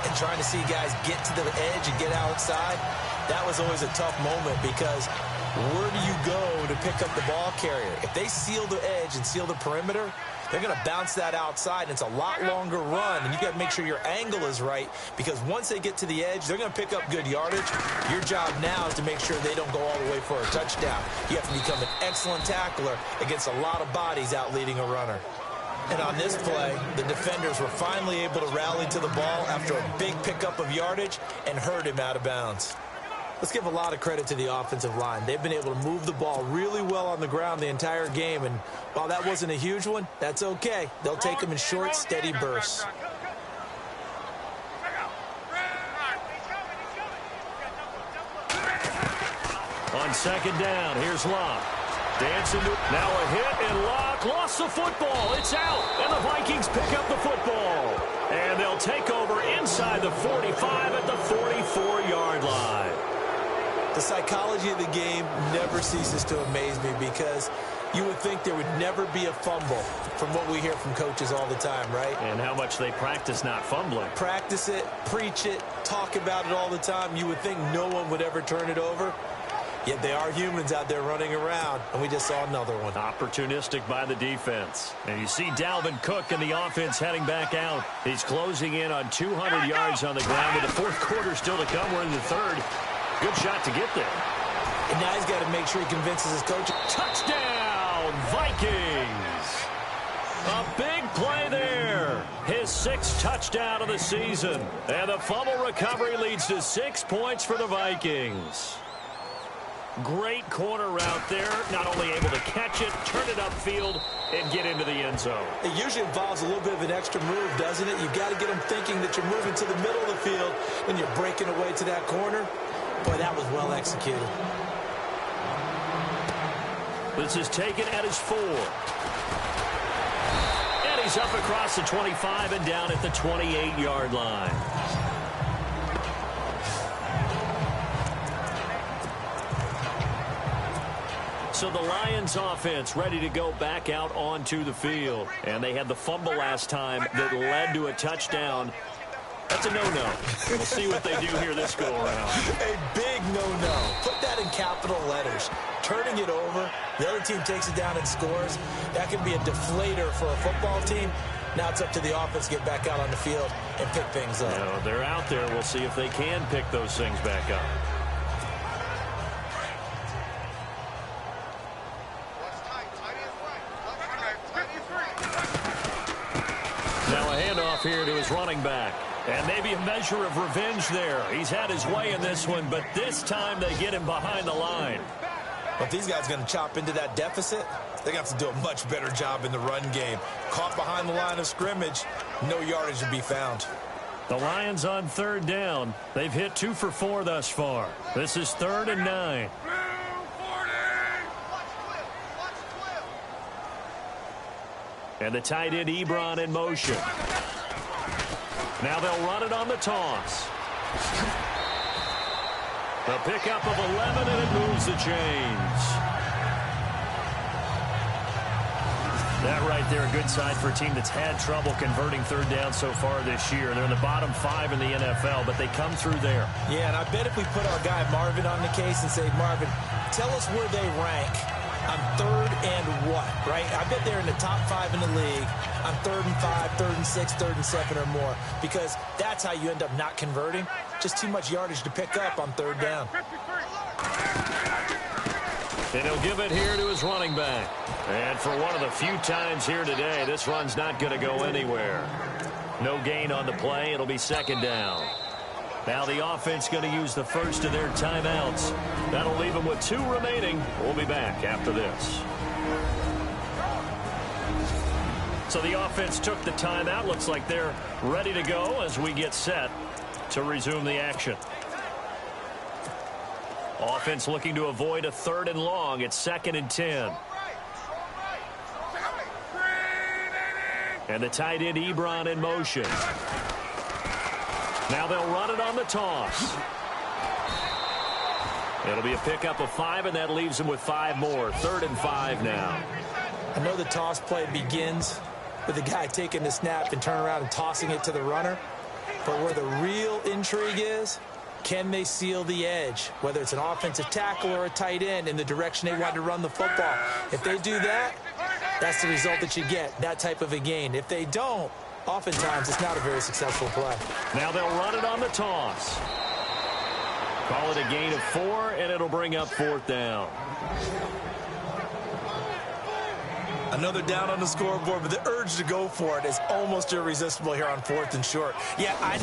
D: and trying to see guys get to the edge and get outside, that was always a tough moment because where do you go to pick up the ball carrier? If they seal the edge and seal the perimeter, they're going to bounce that outside, and it's a lot longer run, and you got to make sure your angle is right because once they get to the edge, they're going to pick up good yardage. Your job now is to make sure they don't go all the way for a touchdown. You have to become an excellent tackler against a lot of bodies out leading a runner. And on this play, the defenders were finally able to rally to the ball after a big pickup of yardage and herd him out of bounds. Let's give a lot of credit to the offensive line. They've been able to move the ball really well on the ground the entire game, and while that wasn't a huge one, that's okay. They'll take them in short, steady bursts.
C: On second down, here's Locke. Dancing to now a hit, and Locke lost the football. It's out, and the Vikings pick up the football. And they'll take over inside the 45 at the 44-yard line.
D: The psychology of the game never ceases to amaze me because You would think there would never be a fumble from what we hear from coaches all the time, right?
C: And how much they practice not fumbling.
D: Practice it, preach it, talk about it all the time. You would think no one would ever turn it over. Yet they are humans out there running around, and we just saw another one.
C: Opportunistic by the defense. And you see Dalvin Cook and the offense heading back out. He's closing in on 200 yards on the ground with the fourth quarter still to come. We're in the third. Good shot to get there.
D: And now he's got to make sure he convinces his coach.
C: Touchdown, Vikings. A big play there. His 6th touchdown of the season. And the fumble recovery leads to 6 points for the Vikings. Great corner route there. Not only able to catch it, turn it upfield, and get into the end zone.
D: It usually involves a little bit of an extra move, doesn't it? You've got to get them thinking that you're moving to the middle of the field and you're breaking away to that corner. Boy, that was well executed.
C: This is taken at his 4. And he's up across the 25 and down at the 28-yard line. So the Lions offense ready to go back out onto the field. And they had the fumble last time that led to a touchdown. That's a no-no. We'll see what they do here this go-around.
D: A big no-no. Put that in capital letters. Turning it over, the other team takes it down and scores. That can be a deflator for a football team. Now it's up to the offense to get back out on the field and pick things up.
C: You know, they're out there. We'll see if they can pick those things back up. Now a handoff here to his running back. And maybe a measure of revenge there. He's had his way in this one, but this time they get him behind the line.
D: But these guys are going to chop into that deficit. They're going to have to do a much better job in the run game. Caught behind the line of scrimmage, no yardage to be found.
C: The Lions on 3rd down. They've hit 2 for 4 thus far. This is 3rd and 9. And the tight end Ebron in motion. Now they'll run it on the toss. The pickup of 11, and it moves the chains. That right there, a good sign for a team that's had trouble converting 3rd down so far this year. They're in the bottom 5 in the NFL, but they come through there.
D: Yeah, and I bet if we put our guy Marvin on the case and say, Marvin, tell us where they rank on 3rd and what, right? I bet they're in the top 5 in the league on 3rd and 5, 3rd and 6, 3rd and 7 or more, because that's how you end up not converting. Just too much yardage to pick up on 3rd down.
C: And he'll give it here to his running back. And for one of the few times here today, this run's not going to go anywhere. No gain on the play. It'll be 2nd down. Now the offense going to use the first of their timeouts. That'll leave them with 2 remaining. We'll be back after this. So the offense took the timeout. Looks like they're ready to go as we get set to resume the action. Offense looking to avoid a 3rd and long. It's 2nd and 10. And the tight end Ebron in motion. Now they'll run it on the toss. It'll be a pickup of 5, and that leaves them with 5 more. 3rd and 5 now.
D: I know the toss play begins with the guy taking the snap and turn around and tossing it to the runner. But where the real intrigue is, can they seal the edge, whether it's an offensive tackle or a tight end, in the direction they want to run the football? If they do that, that's the result that you get, that type of a gain. If they don't, oftentimes it's not a very successful play.
C: Now they'll run it on the toss. Call it a gain of 4, and it'll bring up 4th down.
D: Another down on the scoreboard, but the urge to go for it is almost irresistible here on 4th and short. Yeah, I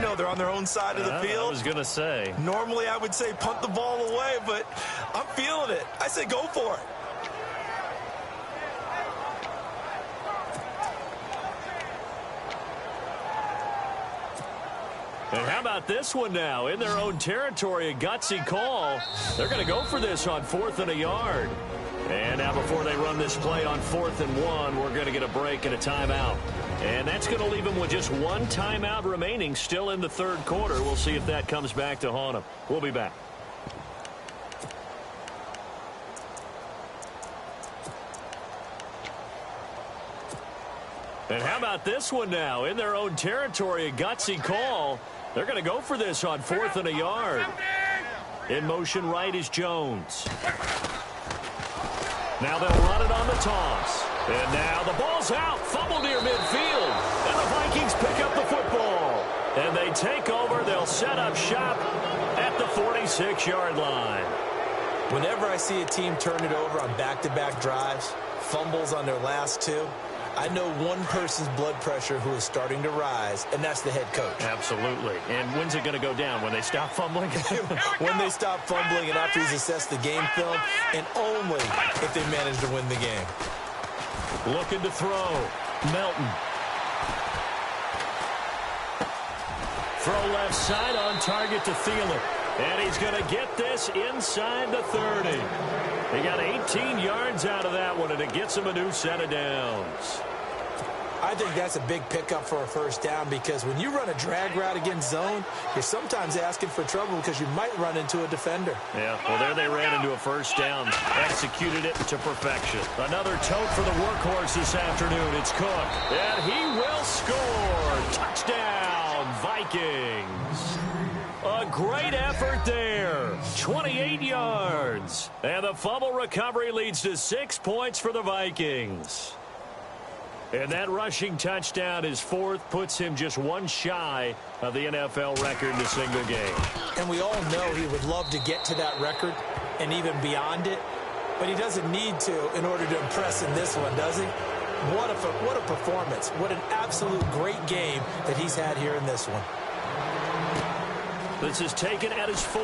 D: know they're on their own side of the field.
C: I was going to say.
D: Normally I would say punt the ball away, but I'm feeling it. I say go for it.
C: And how about this one now? In their own territory, a gutsy call. They're going to go for this on 4th and a yard. And now before they run this play on 4th and 1, we're going to get a break and a timeout. And that's going to leave them with just 1 timeout remaining still in the 3rd quarter. We'll see if that comes back to haunt them. We'll be back. And how about this one now? In their own territory, a gutsy call. They're going to go for this on 4th and a yard. In motion right is Jones. Now they'll run it on the toss. And now the ball's out. Fumble near midfield. And the Vikings pick up the football. And they take over. They'll set up shop at the 46-yard line.
D: Whenever I see a team turn it over on back-to-back drives, fumbles on their last two, I know one person's blood pressure who is starting to rise, and that's the head coach.
C: Absolutely. And when's it going to go down? When they stop fumbling?
D: When they stop fumbling and after he's assessed the game film, and only if they manage to win the game.
C: Looking to throw. Melton. Throw left side on target to Thielen. And he's going to get this inside the 30. He got 18 yards out of that one, and it gets him a new set of downs.
D: I think that's a big pickup for a first down because when you run a drag route against zone, you're sometimes asking for trouble because you might run into a defender.
C: Yeah, well, there they ran into a first down. Executed it to perfection. Another tote for the workhorse this afternoon. It's Cook. And he will score. Touchdown, Vikings. A great effort there. 28 yards. And the fumble recovery leads to 6 points for the Vikings. And that rushing touchdown, his fourth, puts him just one shy of the NFL record in a single game.
D: And we all know he would love to get to that record and even beyond it, but he doesn't need to in order to impress in this one, does he? What a performance. What an absolute great game that he's had here in this one.
C: This is taken at his 4.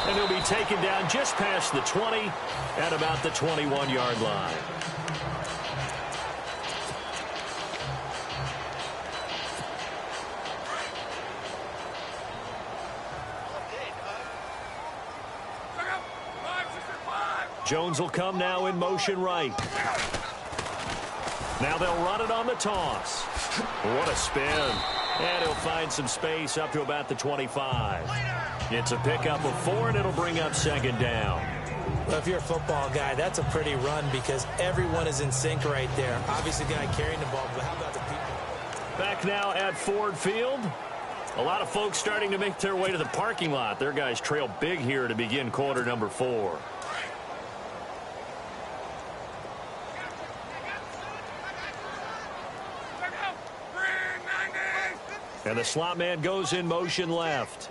C: And he'll be taken down just past the 20 at about the 21-yard line. Jones will come now in motion right. Now they'll run it on the toss. What a spin. And he'll find some space up to about the 25. It's a pickup of 4, and it'll bring up second down.
D: Well, if you're a football guy, that's a pretty run because everyone is in sync right there. Obviously, the guy carrying the ball, but how about the people?
C: Back now at Ford Field. A lot of folks starting to make their way to the parking lot. Their guys trail big here to begin quarter number 4. And the slot man goes in motion left.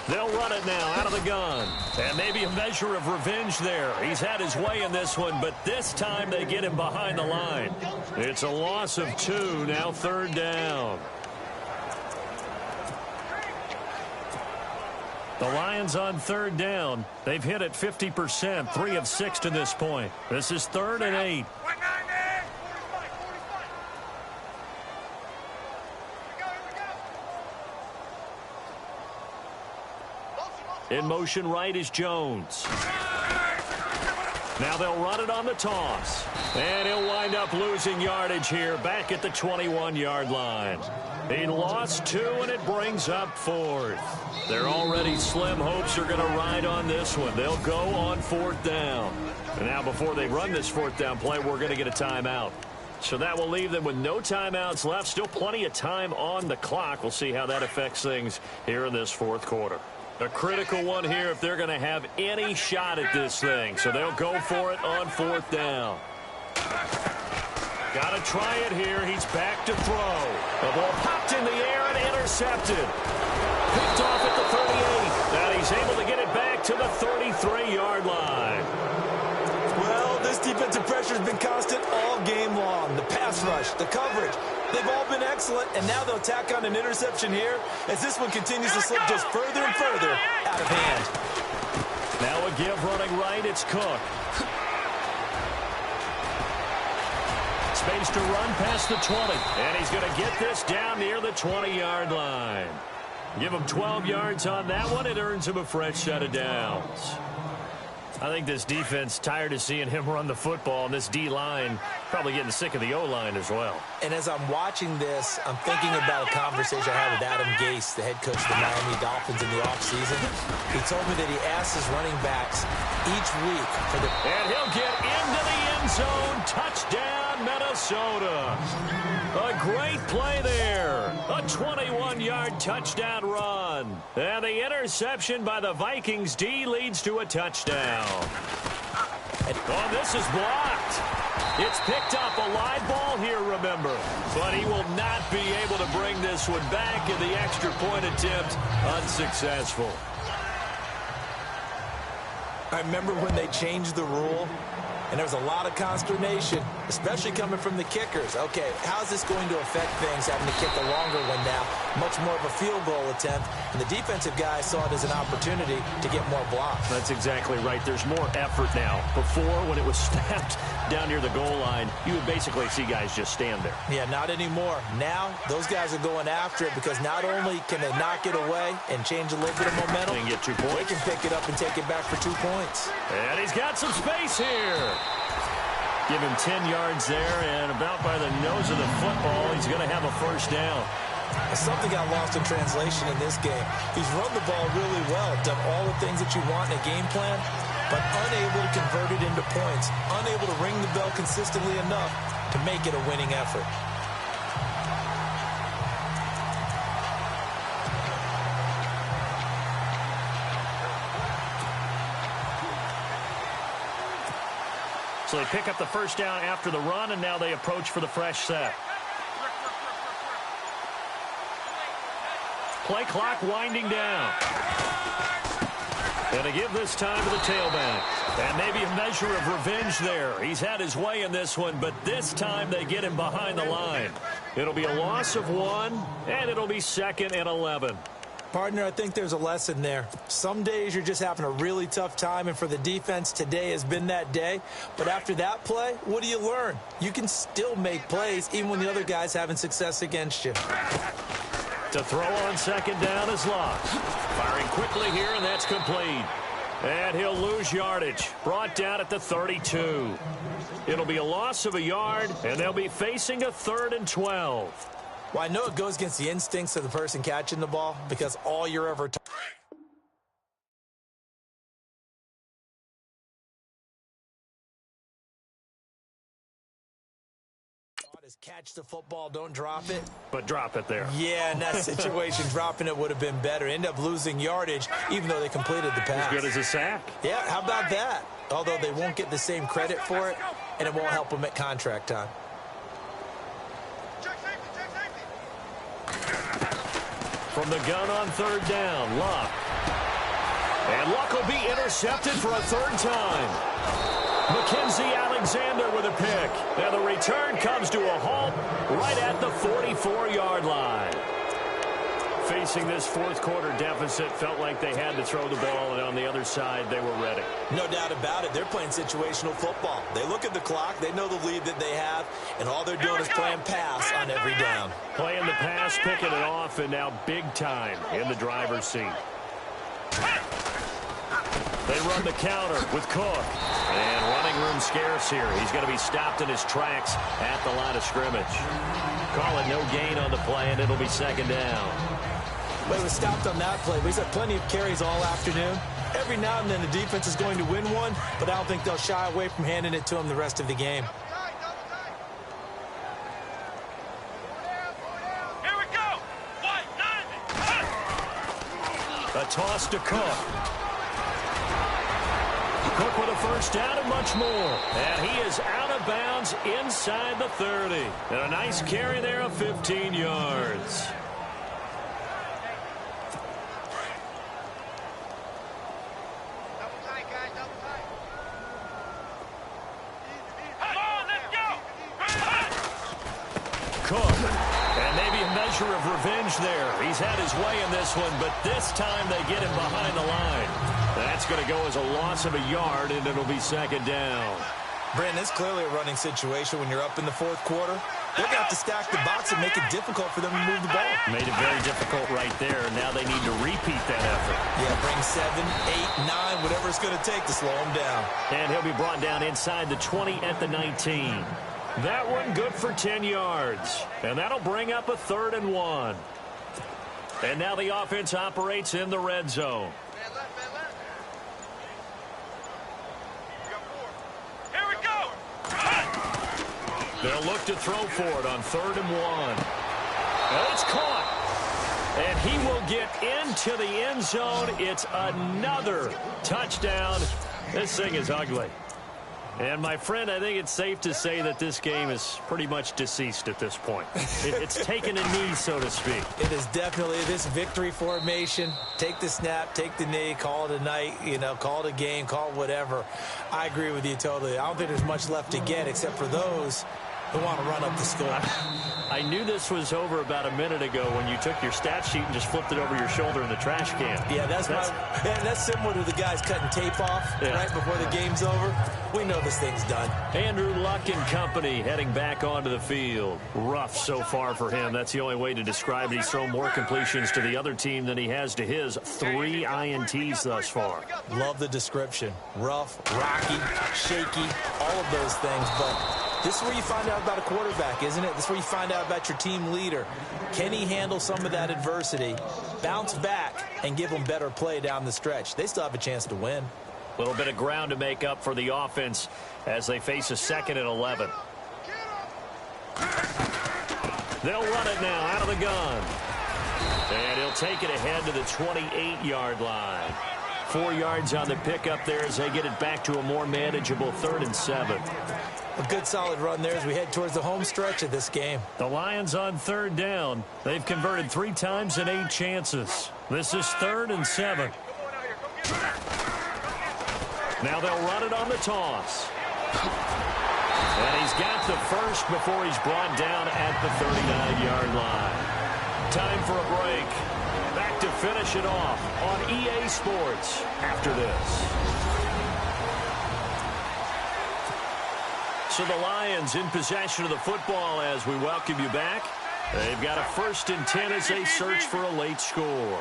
C: They'll run it now out of the gun. And maybe a measure of revenge there. He's had his way in this one, but this time they get him behind the line. It's a loss of 2, now third down. The Lions on third down. They've hit it 50%, 3 of 6 to this point. This is 3rd and 8. In motion right is Jones. Now they'll run it on the toss. And he'll wind up losing yardage here back at the 21-yard line. He lost 2, and it brings up 4th. Their already slim hopes are going to ride on this one. They'll go on 4th down. And now before they run this 4th down play, we're going to get a timeout. So that will leave them with no timeouts left. Still plenty of time on the clock. We'll see how that affects things here in this 4th quarter. A critical one here if they're going to have any shot at this thing. So they'll go for it on 4th down. Got to try it here. He's back to throw. The ball popped in the air and intercepted. Picked off at the 38. And he's able to get it back to the 33-yard line.
D: Well, this defensive pressure has been constant all game long. The pass rush, the coverage, they've all been excellent, and now they'll tack on an interception here as this one continues to slip just further and further out of hand.
C: Now a give running right, it's Cook. Space to run past the 20, and he's going to get this down near the 20-yard line. Give him 12 yards on that one. It earns him a fresh set of downs. I think this defense tired of seeing him run the football, and this D-line probably getting sick of the O-line as well.
D: And as I'm watching this, I'm thinking about a conversation I had with Adam Gase, the head coach of the Miami Dolphins in the offseason. He told me that he asked his running backs each week for the...
C: And he'll get into the end zone. Touchdown, Minnesota. A great play there. A 21-yard touchdown run. And the interception by the Vikings D leads to a touchdown. Oh, this is blocked. It's picked up, a live ball here, remember. But he will not be able to bring this one back, in the extra point attempt unsuccessful.
D: I remember when they changed the rule, and there was a lot of consternation, especially coming from the kickers. Okay, how's this going to affect things, having to kick a longer one now, much more of a field goal attempt, and the defensive guys saw it as an opportunity to get more blocks.
C: That's exactly right. There's more effort now. Before, when it was snapped down near the goal line, you would basically see guys just stand there.
D: Yeah, not anymore. Now, those guys are going after it, because not only can they knock it away and change a little bit of momentum,
C: they can get 2 points.
D: They can pick it up and take it back for 2 points.
C: And he's got some space here. Give him 10 yards there, and about by the nose of the football, he's going to have a first down.
D: Something got lost in translation in this game. He's run the ball really well, done all the things that you want in a game plan, but unable to convert it into points, unable to ring the bell consistently enough to make it a winning effort.
C: So they pick up the first down after the run, and now they approach for the fresh set. Play clock winding down. And they give this time to the tailback. And maybe a measure of revenge there. He's had his way in this one, but this time they get him behind the line. It'll be a loss of 1, and it'll be 2nd and 11.
D: Partner, I think there's a lesson there. Some days you're just having a really tough time, and for the defense, today has been that day. But after that play, what do you learn? You can still make plays even when the other guy's having success against you.
C: To throw on 2nd down is lost. Firing quickly here, and that's complete. And he'll lose yardage. Brought down at the 32. It'll be a loss of a yard, and they'll be facing a 3rd and 12.
D: Well, I know it goes against the instincts of the person catching the ball, because all you're ever taught is catch the football, don't drop it.
C: But drop it there.
D: Yeah, in that situation, dropping it would have been better. End up losing yardage, even though they completed the pass.
C: As good as a sack.
D: Yeah, how about that? Although they won't get the same credit for it, and it won't help them at contract time.
C: From the gun on 3rd down, Luck. And Luck will be intercepted for a 3rd time. Mackenzie Alexander with a pick. And the return comes to a halt right at the 44-yard line. Facing this 4th quarter deficit, felt like they had to throw the ball, and on the other side, they were ready.
D: No doubt about it. They're playing situational football. They look at the clock, they know the lead that they have, and all they're doing is playing pass on every down.
C: Playing the pass, picking it off, and now big time in the driver's seat. They run the counter with Cook. And running room scarce here. He's going to be stopped in his tracks at the line of scrimmage. Call it no gain on the play, and it'll be 2nd down.
D: Well, he was stopped on that play, but he's had plenty of carries all afternoon. Every now and then the defense is going to win one, but I don't think they'll shy away from handing it to him the rest of the game.
A: Here we go.
C: A toss to Cook. Cook with a first down and much more. And he is out of bounds inside the 30. And a nice carry there of 15 yards. Cook, and maybe a measure of revenge there. He's had his way in this one, but this time they get him behind the line. That's going to go as a loss of a yard, and it'll be 2nd down.
D: Brandon, it's clearly a running situation when you're up in the 4th quarter. they're going to have to stack the box and make it difficult for them to move the ball.
C: Made it very difficult right there. Now they need to repeat that effort.
D: Yeah, bring 7, 8, 9, whatever it's going to take to slow him down.
C: And he'll be brought down inside the 20 at the 19. That one good for 10 yards. And that'll bring up a 3rd and 1. And now the offense operates in the red zone.
E: Here we go.
C: They'll look to throw for it on 3rd and 1. And it's caught. And he will get into the end zone. It's another touchdown. This thing is ugly. And, my friend, I think it's safe to say that this game is pretty much deceased at this point. It's taken a knee, so to speak.
D: It is definitely this victory formation. Take the snap, take the knee, call it a night, call it a game, call it whatever. I agree with you totally. I don't think there's much left to get except for those who want to run up the score.
C: I knew this was over about a minute ago when you took your stat sheet and just flipped it over your shoulder in the trash can.
D: Yeah, that's similar to the guys cutting tape off right before the game's over. We know this thing's done.
C: Andrew Luck and company heading back onto the field. Rough so far for him. That's the only way to describe it. He's thrown more completions to the other team than he has to his. 3 INTs thus far.
D: Love the description. Rough, rocky, shaky, all of those things. But this is where you find out about a quarterback, isn't it? This is where you find out about your team leader. Can he handle some of that adversity, bounce back, and give them better play down the stretch? They still have a chance to win.
C: A little bit of ground to make up for the offense as they face a 2nd and 11. They'll run it now out of the gun. And he'll take it ahead to the 28-yard line. 4 yards on the pickup there as they get it back to a more manageable 3rd and 7.
D: A good solid run there as we head towards the home stretch of this game.
C: The Lions on 3rd down. They've converted 3 times in 8 chances. This is 3rd and 7. Now they'll run it on the toss. And he's got the first before he's brought down at the 39-yard line. Time for a break. Back to finish it off on EA Sports after this. So the Lions in possession of the football as we welcome you back. They've got a 1st and 10 as they search for a late score.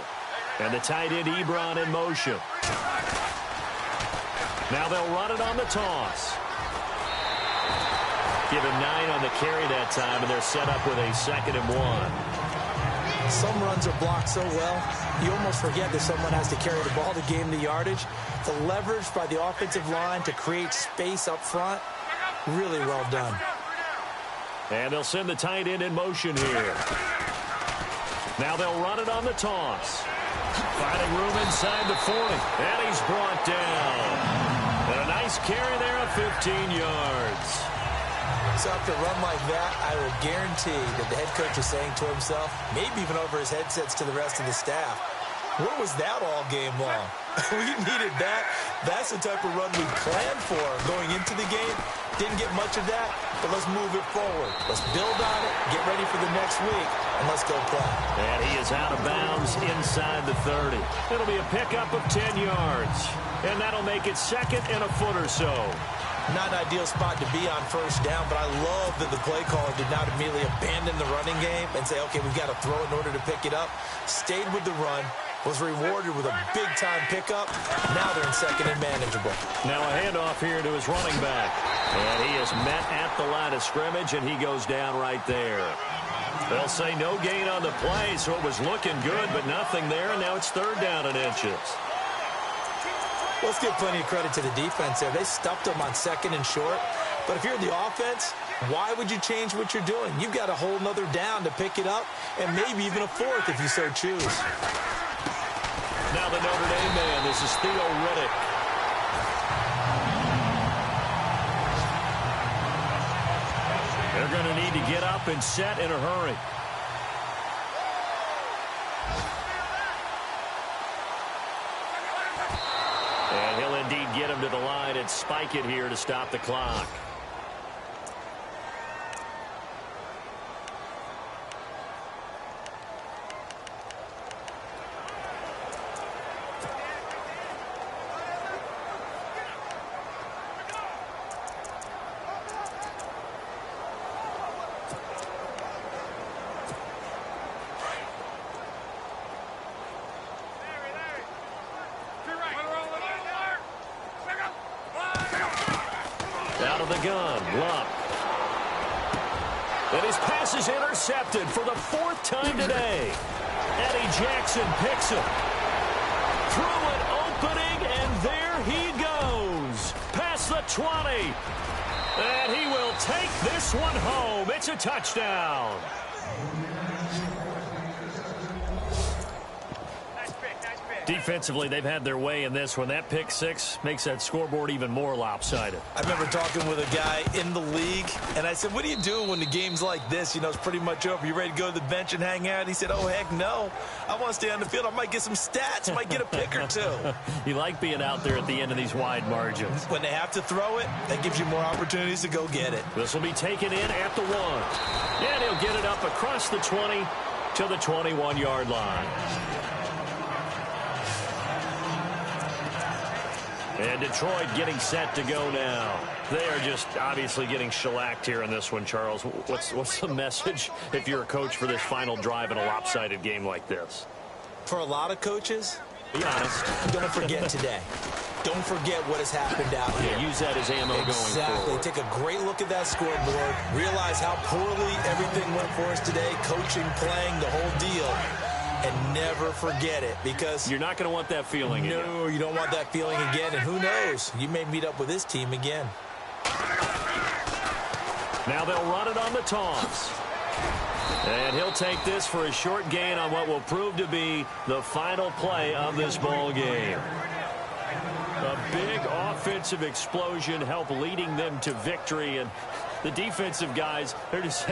C: And the tight end Ebron in motion. Now they'll run it on the toss. Give him 9 on the carry that time, and they're set up with a 2nd and 1.
D: Some runs are blocked so well, you almost forget that someone has to carry the ball to gain the yardage. The leverage by the offensive line to create space up front, really well done.
C: And they'll send the tight end in motion here. Now they'll run it on the toss. Finding room inside the 40. And he's brought down. And a nice carry there of 15 yards.
D: So after a run like that, I will guarantee that the head coach is saying to himself, maybe even over his headsets to the rest of the staff, where was that all game long? We needed that. That's the type of run we planned for going into the game. Didn't get much of that, but let's move it forward. Let's build on it, get ready for the next week, and let's go play.
C: And he is out of bounds inside the 30. It'll be a pickup of 10 yards. And that'll make it 2nd and a foot or so.
D: Not an ideal spot to be on 1st down, but I love that the play caller did not immediately abandon the running game and say, okay, we've got to throw in order to pick it up. Stayed with the run, was rewarded with a big-time pickup. Now they're in 2nd and manageable.
C: Now a handoff here to his running back. And he is met at the line of scrimmage, and he goes down right there. They'll say no gain on the play, so it was looking good, but nothing there, and now it's 3rd down and inches.
D: Let's give plenty of credit to the defense there. They stuffed them on 2nd and short. But if you're the offense, why would you change what you're doing? You've got a whole nother down to pick it up, and maybe even a 4th if you so choose.
C: Now the Notre Dame man, this is Theo Riddick. They're going to need to get up and set in a hurry. And he'll indeed get him to the line and spike it here to stop the clock. of the gun. Luck. And his pass is intercepted for the 4th time today. Eddie Jackson picks it. Through an opening, and there he goes. Past the 20. And he will take this one home. It's a touchdown. Defensively, they've had their way in this one. That pick six makes that scoreboard even more lopsided.
D: I remember talking with a guy in the league, and I said, what do you do when the game's like this? You know, it's pretty much over. You ready to go to the bench and hang out? He said, oh, heck no. I want to stay on the field. I might get some stats. I might get a pick or two.
C: You like being out there at the end of these wide margins.
D: When they have to throw it, that gives you more opportunities to go get it.
C: This will be taken in at the 1. And he'll get it up across the 20 to the 21-yard line. And Detroit getting set to go now. They are just obviously getting shellacked here in this one, Charles. What's the message if you're a coach for this final drive in a lopsided game like this?
D: For a lot of coaches,
C: be honest,
D: don't forget today. Don't forget what has happened out here.
C: Yeah, use that as ammo going forward.
D: Take a great look at that scoreboard. Realize how poorly everything went for us today. Coaching, playing, the whole deal. And never forget it, because
C: you're not going to want that feeling again.
D: No, you don't want that feeling again. And who knows? You may meet up with this team again.
C: Now they'll run it on the toss. And he'll take this for a short gain on what will prove to be the final play of this ball game. A big offensive explosion helped leading them to victory. And the defensive guys, they're just